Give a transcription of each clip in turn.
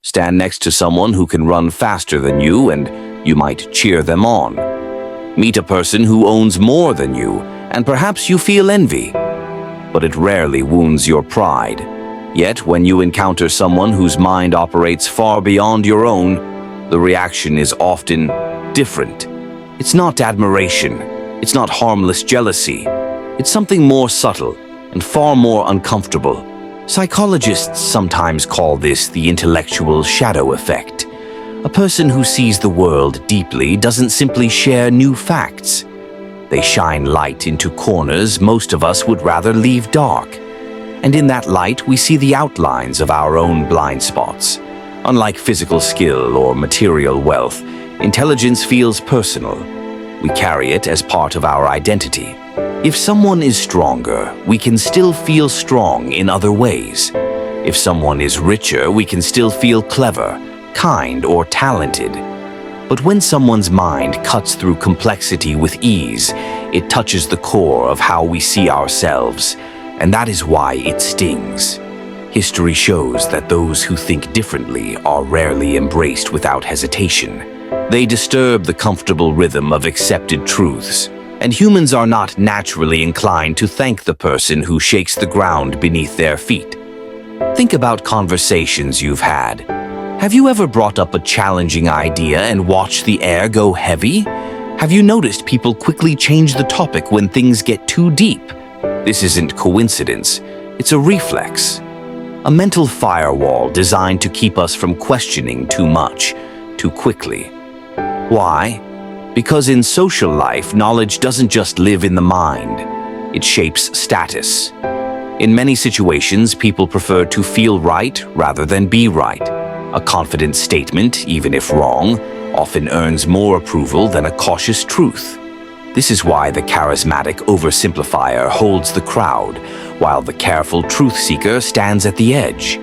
Stand next to someone who can run faster than you and you might cheer them on. Meet a person who owns more than you and perhaps you feel envy. But it rarely wounds your pride. Yet when you encounter someone whose mind operates far beyond your own, the reaction is often different. It's not admiration. It's not harmless jealousy. It's something more subtle and far more uncomfortable. Psychologists sometimes call this the intellectual shadow effect. A person who sees the world deeply doesn't simply share new facts. They shine light into corners most of us would rather leave dark. And in that light, we see the outlines of our own blind spots. Unlike physical skill or material wealth, intelligence feels personal. We carry it as part of our identity. If someone is stronger, we can still feel strong in other ways. If someone is richer, we can still feel clever, kind, or talented. But when someone's mind cuts through complexity with ease, it touches the core of how we see ourselves, and that is why it stings. History shows that those who think differently are rarely embraced without hesitation. They disturb the comfortable rhythm of accepted truths, and humans are not naturally inclined to thank the person who shakes the ground beneath their feet. Think about conversations you've had. Have you ever brought up a challenging idea and watched the air go heavy? Have you noticed people quickly change the topic when things get too deep? This isn't coincidence, it's a reflex. A mental firewall designed to keep us from questioning too much, too quickly. Why? Because in social life, knowledge doesn't just live in the mind. It shapes status. In many situations, people prefer to feel right rather than be right. A confident statement, even if wrong, often earns more approval than a cautious truth. This is why the charismatic oversimplifier holds the crowd, while the careful truth seeker stands at the edge.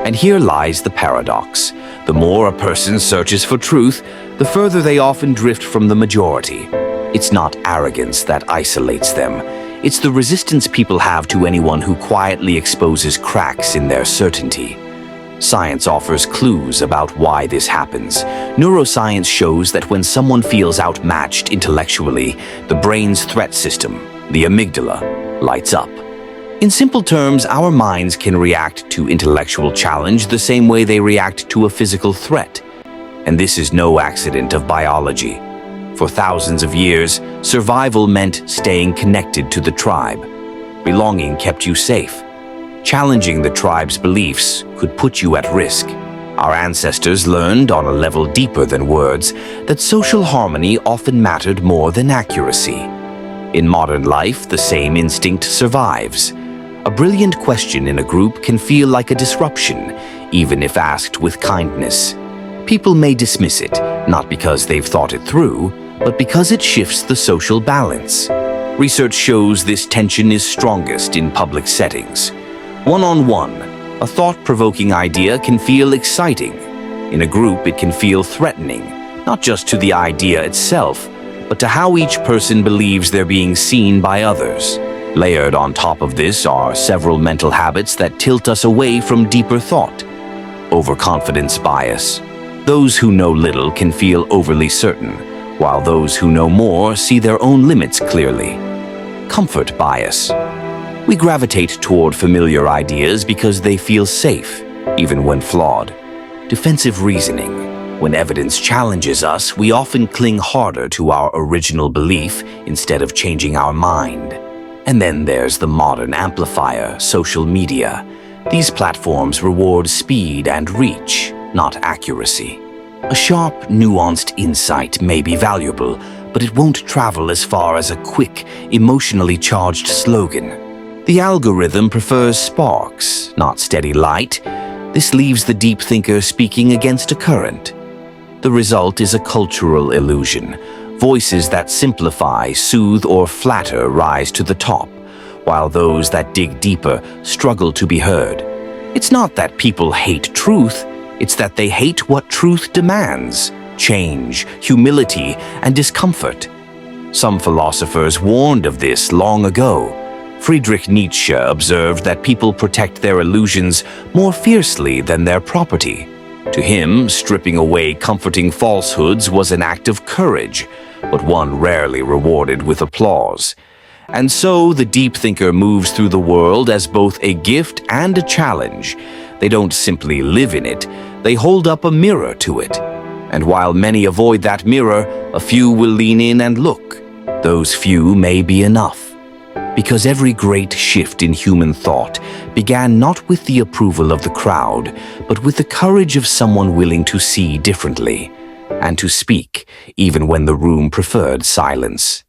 And here lies the paradox. The more a person searches for truth, the further they often drift from the majority. It's not arrogance that isolates them. It's the resistance people have to anyone who quietly exposes cracks in their certainty. Science offers clues about why this happens. Neuroscience shows that when someone feels outmatched intellectually, the brain's threat system, the amygdala, lights up. In simple terms, our minds can react to intellectual challenge the same way they react to a physical threat. And this is no accident of biology. For thousands of years, survival meant staying connected to the tribe. Belonging kept you safe. Challenging the tribe's beliefs could put you at risk. Our ancestors learned on a level deeper than words that social harmony often mattered more than accuracy. In modern life, the same instinct survives. A brilliant question in a group can feel like a disruption, even if asked with kindness. People may dismiss it, not because they've thought it through, but because it shifts the social balance. Research shows this tension is strongest in public settings. One-on-one, a thought-provoking idea can feel exciting. In a group, it can feel threatening, not just to the idea itself, but to how each person believes they're being seen by others. Layered on top of this are several mental habits that tilt us away from deeper thought. Overconfidence bias. Those who know little can feel overly certain, while those who know more see their own limits clearly. Comfort bias. We gravitate toward familiar ideas because they feel safe, even when flawed. Defensive reasoning. When evidence challenges us, we often cling harder to our original belief instead of changing our mind. And then there's the modern amplifier, social media. These platforms reward speed and reach, not accuracy. A sharp, nuanced insight may be valuable, but it won't travel as far as a quick, emotionally charged slogan. The algorithm prefers sparks, not steady light. This leaves the deep thinker speaking against a current. The result is a cultural illusion. Voices that simplify, soothe, or flatter rise to the top, while those that dig deeper struggle to be heard. It's not that people hate truth, it's that they hate what truth demands: change, humility, and discomfort. Some philosophers warned of this long ago. Friedrich Nietzsche observed that people protect their illusions more fiercely than their property. To him, stripping away comforting falsehoods was an act of courage, but one rarely rewarded with applause. And so the deep thinker moves through the world as both a gift and a challenge. They don't simply live in it, they hold up a mirror to it. And while many avoid that mirror, a few will lean in and look. Those few may be enough. Because every great shift in human thought began not with the approval of the crowd, but with the courage of someone willing to see differently, and to speak even when the room preferred silence.